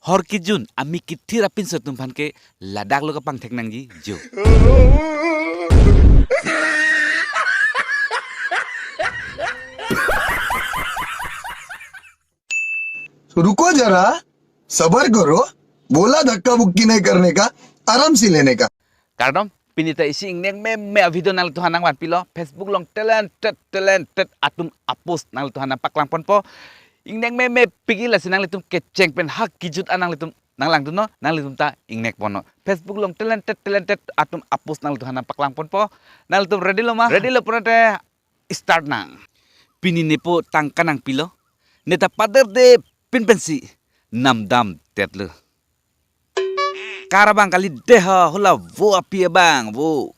Hor kijun ami kithi rapin sotum phan ke ladak lo ka pang thek nang ji jo. रुको जरा, सबर करो। बोला धक्का बुक्की नहीं करने का, आराम से लेने का। Kardom pinita isi ingnek me video nal tuhan nang wan pilo Facebook long talented atum apus nal tuhan nang paklang pon po ingnek me pigi la sinang litum keceng pen hak kijut anang litum nang lang tuno nang litum ta ingnek pono Facebook long talented atum apus nal tuhan nang paklang pon po nal litum ready lo pun te start nang pinine po tangka nang pilo neta pader de pinpensi namdam tetlu Karabang kali deha hula wo api bang wo.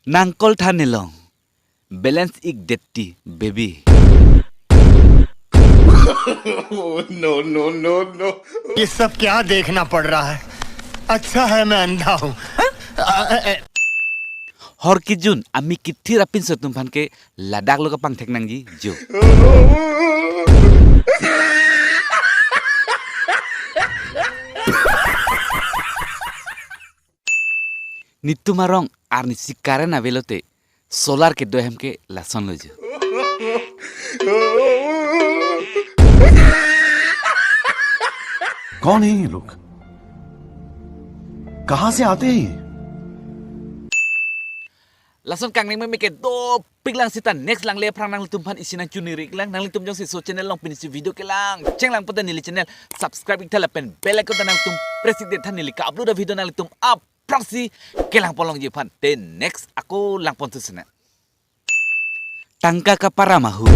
Nangkol thanelong. Balance ik detti baby. No. ये सब क्या देखना पड़ रहा है? अच्छा है मैं अंधा हूँ। Hor kijun ami kithi rapin sotum phan ke ladak lo ka pang thek nang ji jo. Nitu marong arni sikare na velote solar ke dohem ke lason lojo. कौन है ये लोग? कहां से आते हैं? Lason kang ning me ke do piglang sita next lang le prang nang litum phan isinang chunirik lang nang litum jong si so channel long pinisi video ke lang cheng lang potan nili channel subscribe ik pen bell icon tanang tum president than nili ka upload video nang litum up proxy ke lang polong je phan te next aku lang pon susena tangka ka paramahu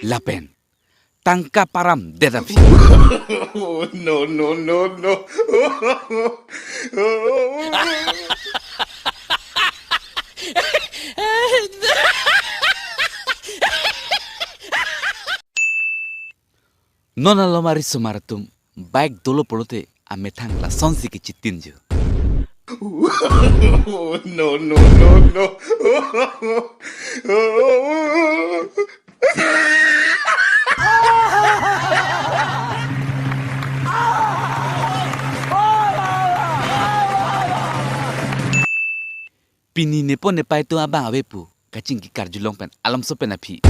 lapen tangka param dedavi No. Nona lomari sumaratum baik dolo polote amethang la sonsi ki chitinju. No. Pini nepo nepai tu abang abepu kacing ki karjulong pen alam so pen api.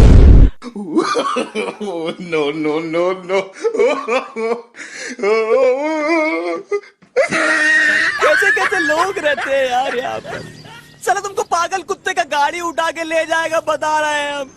No. कैसे लोग रहते हैं यार यहाँ पर साला तुमको पागल कुत्ते का गाड़ी उठा के ले जाएगा बता रहे हैं हम